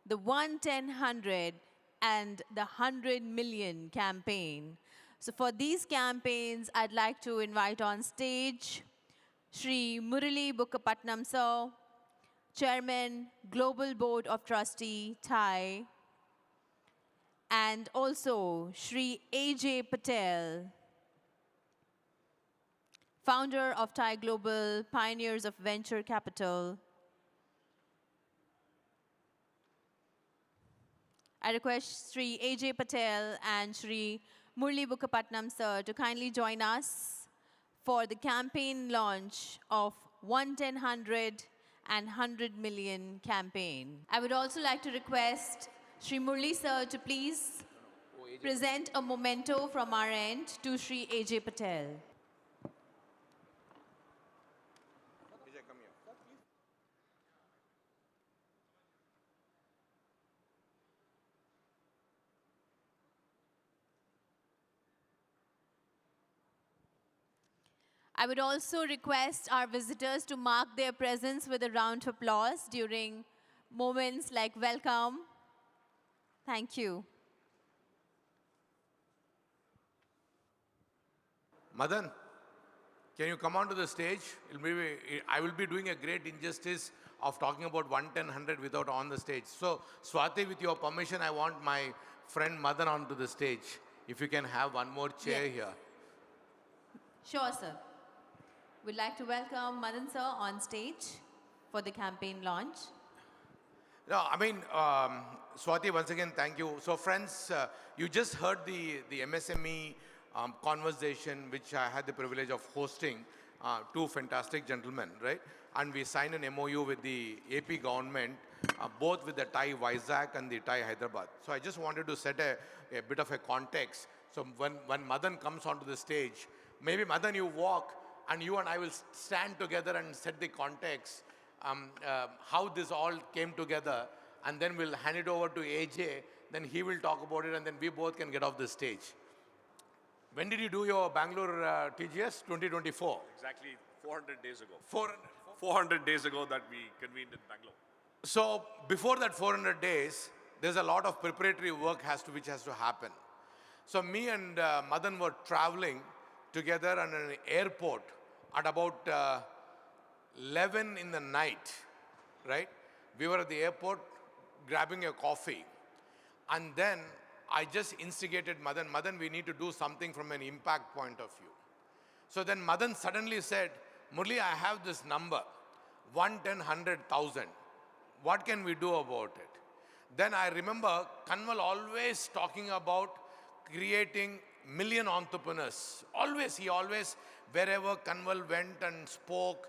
the 1, 10, 100, and the 100 million campaign. So for these campaigns, I'd like to invite on stage Shri Murali Bukkapatnam Sir, Chairman, Global Board of Trustee, TiE, and also Shri A.J. Patel, founder of TiE Global, Pioneers of Venture Capital. I request Shri A.J. Patel and Shri Murali Bukkapatnam Sir to kindly join us for the campaign launch of 1, 10, 100 and 100 million campaign. I would also like to request Shri Murali Sir to please present a memento from our end to Shri A.J. Patel. I would also request our visitors to mark their presence with a round of applause during moments like welcome. Thank you. Madan, can you come onto the stage? I will be doing a great injustice of talking about 1, 10, 100 without on the stage. So, Swati, with your permission, I want my friend Madan onto the stage. If you can have one more chair here. Sure, sir. We'd like to welcome Madan sir on stage for the campaign launch. No, I mean, Swati, once again, thank you. So, friends, you just heard the MSME conversation, which I had the privilege of hosting, two fantastic gentlemen, right? And we signed an MOU with the AP government, both with the TiE Vizag and the TiE Hyderabad. So I just wanted to set a bit of a context. So when Madan comes onto the stage, maybe Madan, you walk, and you and I will stand together and set the context, how this all came together, and then we'll hand it over to AJ, then he will talk about it, and then we both can get off the stage. When did you do your Bangalore TGS? 2024? Exactly 400 days ago. 400. 400 days ago that we convened in Bangalore. So before that 400 days, there's a lot of preparatory work which has to happen. So me and Madan were traveling together at an airport at about 11 in the night, right? We were at the airport grabbing a coffee. And then I just instigated Madan, we need to do something from an impact point of view. So then Madan suddenly said, Murali, I have this number, 1, 10, 100,000. What can we do about it? Then I remember Kanwal always talking about creating million entrepreneurs. He always, wherever Kanwal went and spoke,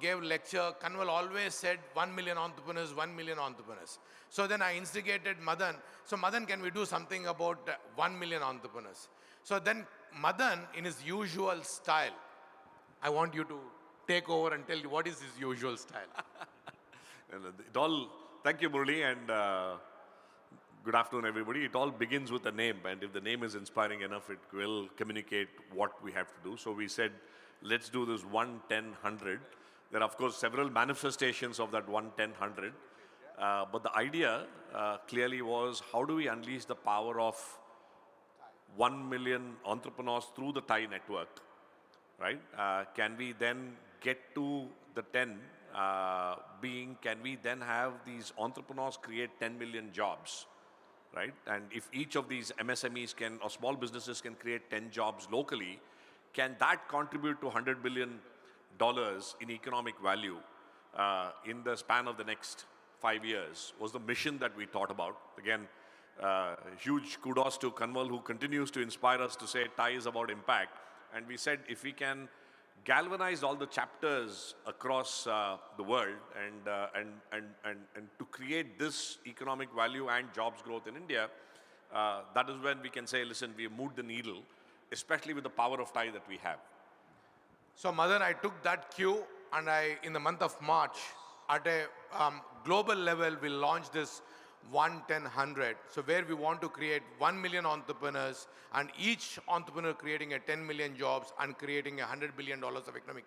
gave lecture, Kanwal always said 1 million entrepreneurs, 1 million entrepreneurs. So then I instigated Madan. So Madan, can we do something about 1 million entrepreneurs? So then Madan, in his usual style, I want you to take over and tell you what is his usual style. Thank you, Murali, and good afternoon, everybody. It all begins with a name, and if the name is inspiring enough, it will communicate what we have to do. So we said, let's do this 1, 10, 100. There are, of course, several manifestations of that 1, 10, 100. But the idea clearly was, how do we unleash the power of 1 million entrepreneurs through the TiE network, right? Can we then get to the 10 can we then have these entrepreneurs create 10 million jobs, right? And if each of these MSMEs or small businesses can create 10 jobs locally, can that contribute to $100 billion in economic value in the span of the next 5 years? Was the mission that we thought about. Again, huge kudos to Kanwal, who continues to inspire us to say TiE is about impact. And we said, if we can galvanize all the chapters across the world and to create this economic value and jobs growth in India, that is when we can say, listen, we moved the needle, especially with the power of TiE that we have. So Madan, I took that cue, and in the month of March, at a global level, we launched this 1, 10, 100. So where we want to create 1 million entrepreneurs, and each entrepreneur creating a 10 million jobs and creating $100 billion of economic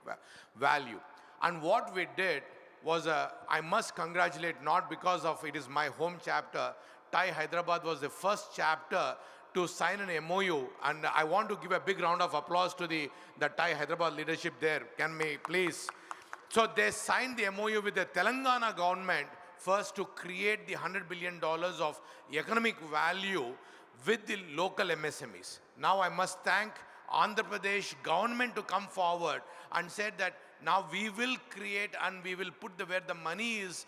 value. And what we did, was I must congratulate, not because of it is my home chapter. TiE Hyderabad was the first chapter to sign an MOU, and I want to give a big round of applause to the TiE Hyderabad leadership there. Can we please? So they signed the MOU with the Telangana government first to create the $100 billion of economic value with the local MSMEs. Now I must thank Andhra Pradesh government to come forward and said that now we will create and we will put where the money is,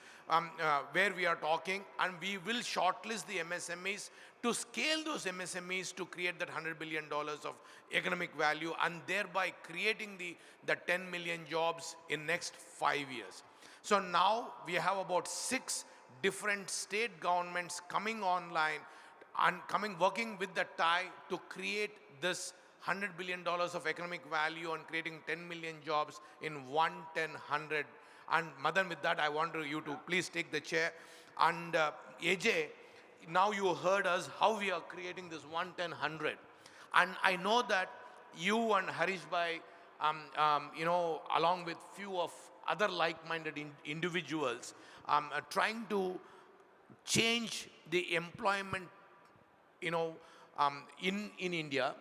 where we are talking, and we will shortlist the MSMEs to scale those MSMEs to create that $100 billion of economic value, and thereby creating the 10 million jobs in next 5 years. So now we have about 6 different state governments coming online and working with the TiE to create this $100 billion of economic value and creating 10 million jobs in 1-10-100. And Madan, with that, I want you to please take the chair. And AJ, now you heard us how we are creating this 1-10-100. And I know that you and Harish Bhai, along with few of other like-minded individuals, are trying to change the employment, in India,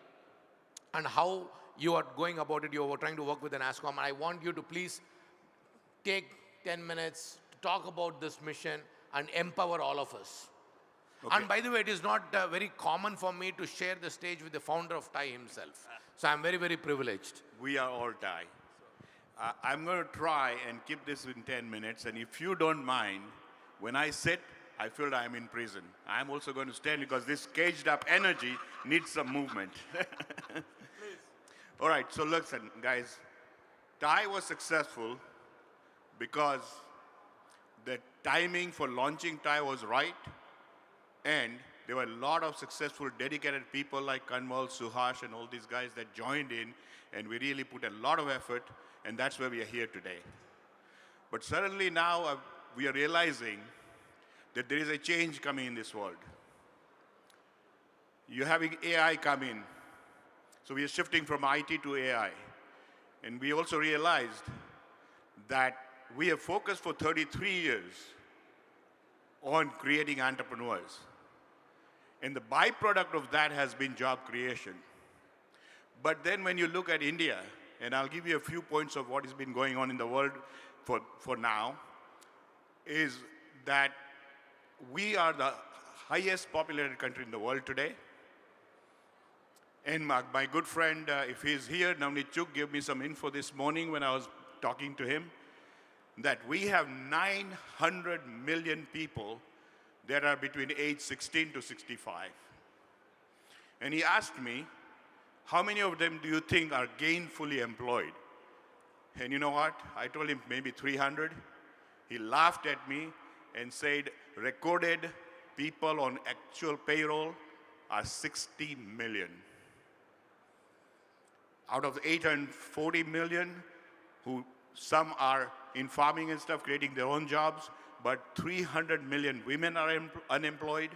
and how you are going about it. You are trying to work with an ASCOM. And I want you to please take 10 minutes to talk about this mission and empower all of us. Okay. And by the way, it is not very common for me to share the stage with the founder of TiE himself. So I'm very, very privileged. We are all TiE. I'm going to try and keep this in 10 minutes. And if you don't mind, when I sit, I feel that I'm in prison. I'm also going to stand because this caged up energy needs some movement. All right, so listen, guys. TiE was successful because the timing for launching TiE was right, and there were a lot of successful, dedicated people like Kanwal, Suhash, and all these guys that joined in, and we really put a lot of effort, and that's where we are here today. But suddenly now we are realizing that there is a change coming in this world. You're having AI come in. So we are shifting from IT to AI. And we also realized that we have focused for 33 years on creating entrepreneurs. And the byproduct of that has been job creation. But then when you look at India, and I'll give you a few points of what has been going on in the world for now, is that we are the highest populated country in the world today. And my good friend, if he's here, Navneet Chuk, gave me some info this morning when I was talking to him, that we have 900 million people that are between age 16 to 65. And he asked me, how many of them do you think are gainfully employed? And you know what? I told him maybe 300. He laughed at me and said, recorded people on actual payroll are 60 million. Out of 840 million, who some are in farming and stuff, creating their own jobs, but 300 million women are unemployed,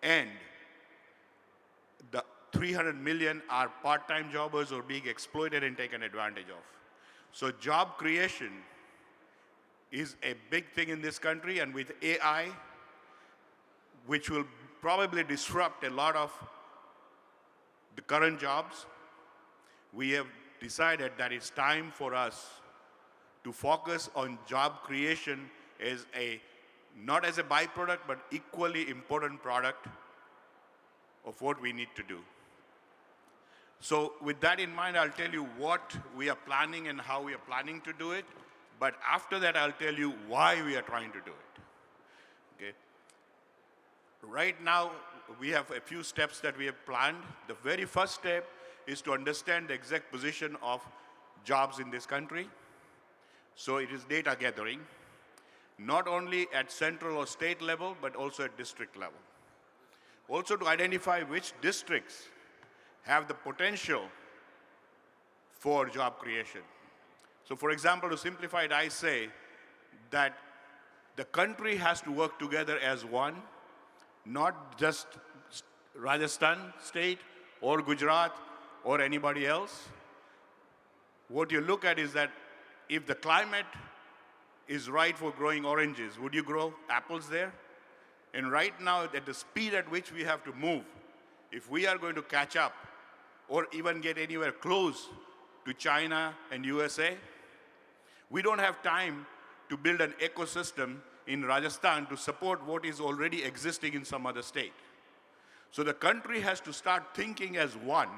and the 300 million are part-time jobbers or being exploited and taken advantage of. So job creation is a big thing in this country, and with AI, which will probably disrupt a lot of the current jobs, we have decided that it's time for us to focus on job creation as not as a byproduct, but equally important product of what we need to do. So with that in mind, I'll tell you what we are planning and how we are planning to do it. But after that, I'll tell you why we are trying to do it. Okay. Right now, we have a few steps that we have planned. The very first step is to understand the exact position of jobs in this country. So it is data gathering, not only at central or state level, but also at district level. Also to identify which districts have the potential for job creation. So for example, to simplify it, I say that the country has to work together as one, not just Rajasthan state or Gujarat or anybody else. What you look at is that if the climate is right for growing oranges. Would you grow apples there? And right now, at the speed at which we have to move, if we are going to catch up or even get anywhere close to China and USA, we don't have time to build an ecosystem in Rajasthan to support what is already existing in some other state. So the country has to start thinking as one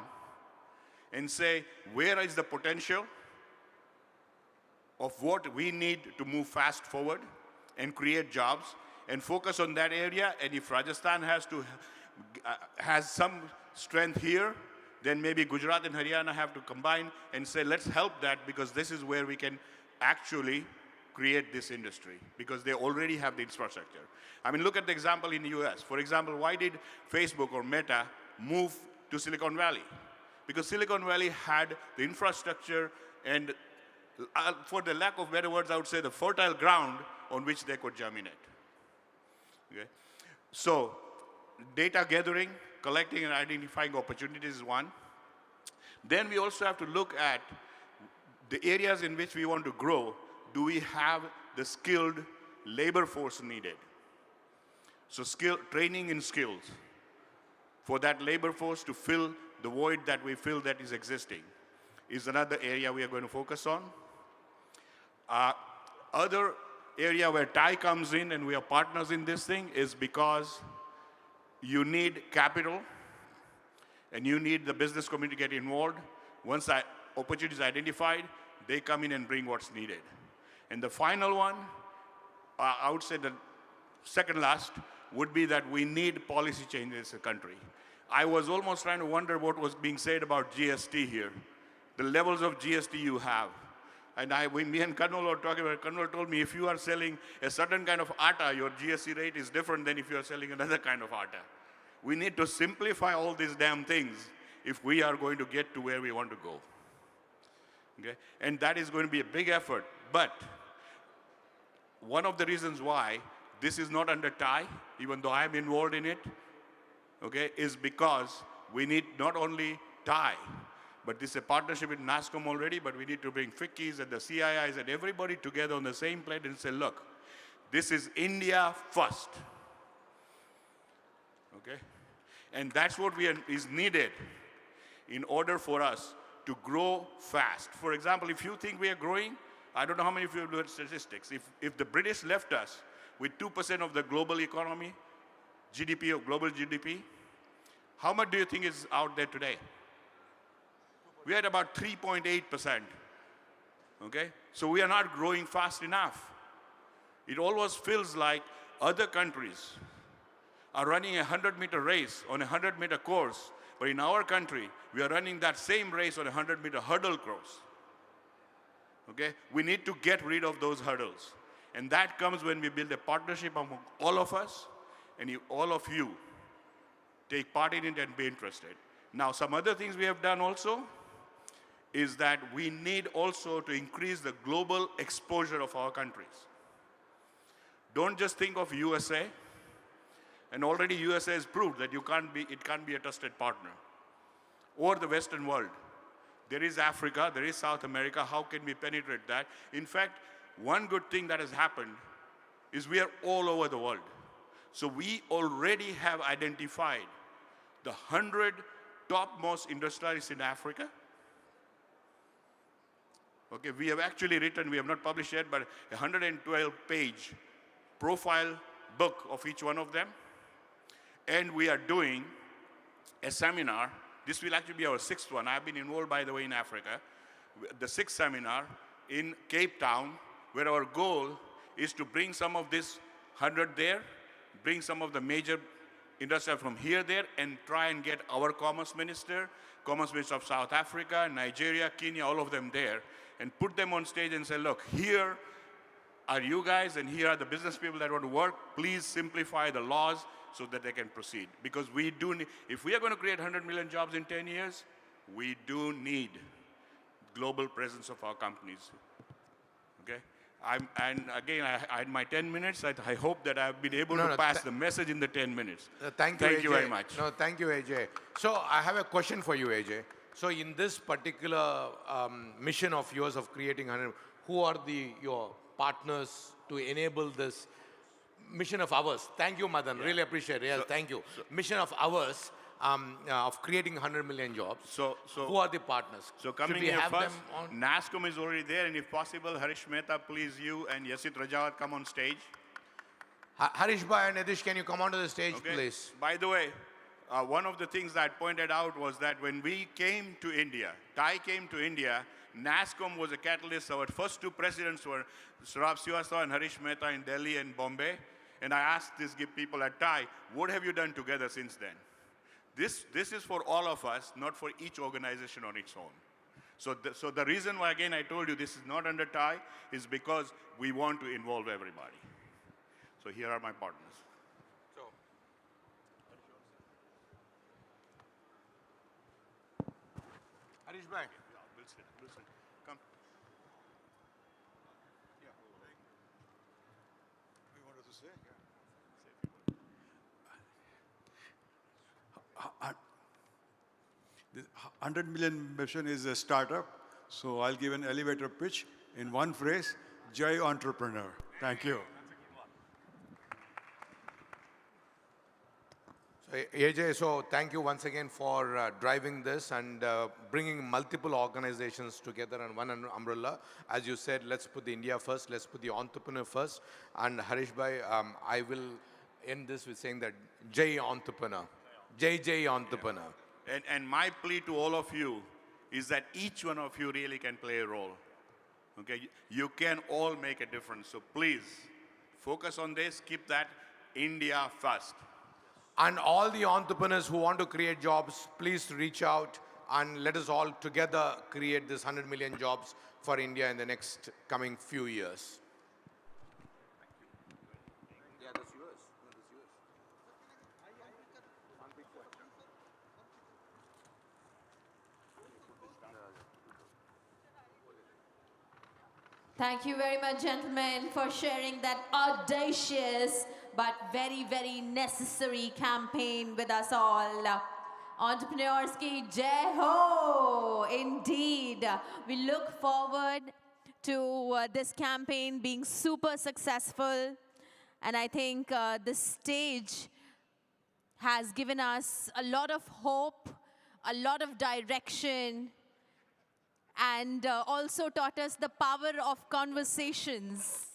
and say, where is the potential of what we need to move fast forward and create jobs, and focus on that area. And if Rajasthan has some strength here, then maybe Gujarat and Haryana have to combine and say, let's help that, because this is where we can actually create this industry, because they already have the infrastructure. I mean, look at the example in the US. For example, why did Facebook or Meta move to Silicon Valley? Because Silicon Valley had the infrastructure and, for the lack of better words, I would say the fertile ground on which they could germinate. Okay? So, data gathering, collecting and identifying opportunities is one. Then we also have to look at the areas in which we want to grow. Do we have the skilled labor force needed? So training in skills for that labor force to fill the void that we feel that is existing is another area we are going to focus on. Other area where TiE comes in and we are partners in this thing is because you need capital and you need the business community to get involved. Once opportunity is identified, they come in and bring what's needed. And the final one, I would say the second last, would be that we need policy changes in the country. I was almost trying to wonder what was being said about GST here, the levels of GST you have. And when me and Kanwal were talking about it, Kanwal told me if you are selling a certain kind of atta, your GST rate is different than if you are selling another kind of atta. We need to simplify all these damn things if we are going to get to where we want to go. Okay? And that is going to be a big effort. But one of the reasons why this is not under TiE, even though I am involved in it, okay, is because we need not only TiE, but this is a partnership with NASCOM already, but we need to bring FICCIs and the CIIs and everybody together on the same plate and say, look, this is India first. Okay? And that's what is needed in order for us to grow fast. For example, if you think we are growing, I don't know how many of you have looked at statistics. If the British left us with 2% of the global economy, GDP, of global GDP, how much do you think is out there today? We are at about 3.8%. Okay? So we are not growing fast enough. It always feels like other countries are running a 100-meter race on a 100-meter course, but in our country, we are running that same race on a 100-meter hurdle course. Okay? We need to get rid of those hurdles. And that comes when we build a partnership among all of us, and all of you take part in it and be interested. Now, some other things we have done also is that we need also to increase the global exposure of our countries. Don't just think of USA, and already USA has proved that it can't be a trusted partner. Or the Western world. There is Africa, there is South America, how can we penetrate that? In fact, one good thing that has happened is we are all over the world. So we already have identified the 100 topmost industrialists in Africa. Okay, we have actually written, we have not published yet, but a 112-page profile book of each one of them. And we are doing a seminar. This will actually be our 6th one. I've been involved, by the way, in Africa. The 6th seminar in Cape Town, where our goal is to bring some of this 100 there, bring some of the major industry from here there, and try and get our commerce minister of South Africa, Nigeria, Kenya, all of them there, and put them on stage and say, look, here are you guys, and here are the business people that want to work. Please simplify the laws so that they can proceed. Because we do need, if we are going to create 100 million jobs in 10 years, we do need global presence of our companies. Okay? And again, I had my 10 minutes. I hope that I've been able to pass the message in the 10 minutes. Thank you, Thank you AJ. very much. No, thank you, AJ. So I have a question for you, AJ. So in this particular mission of yours of creating 100, who are your partners to enable this mission of ours. Thank you, Madan. Really appreciate it. Yes, thank you. Mission of ours of creating 100 million jobs. Who are the partners? So coming Should we here have first, them on? NASCOM is already there, and if possible, Harish Mehta, please, you and Yasit Rajawat come on stage. Harish Bhai and Nitish, can you come onto the stage, Okay. please? By the way, one of the things that I pointed out was that when we came to India, TiE came to India, NASCOM was a catalyst. Our first two presidents were Saurabh Srivastava and Harish Mehta in Delhi and Bombay. And I asked these people at TiE, what have you done together since then? This is for all of us, not for each organization on its own. So the reason why, again, I told you this is not under TiE is because we want to involve everybody. So here are my partners. Harish Bhai. We'll sit. Come. You wanted to say? The 100 million mission is a startup, so I'll give an elevator pitch in one phrase: Jai Entrepreneur. Thank you. So, AJ, so thank you once again for driving this and bringing multiple organizations together under one umbrella. As you said, let's put the India first, let's put the entrepreneur first. And Harish Bhai, I will end this with saying that Jai Entrepreneur. Jai Entrepreneur. And my plea to all of you is that each one of you really can play a role. Okay, you can all make a difference. So please focus on this. Keep that India first. And all the entrepreneurs who want to create jobs, please reach out and let us all together create this 100 million jobs for India in the next coming few years. Yeah, that's yours. No, that's yours. Thank you very much, gentlemen, for sharing that audacious but very, very necessary campaign with us all. Entrepreneurs ki jai ho! Indeed. We look forward to this campaign being super successful. And I think the stage has given us a lot of hope, a lot of direction, and also taught us the power of conversations.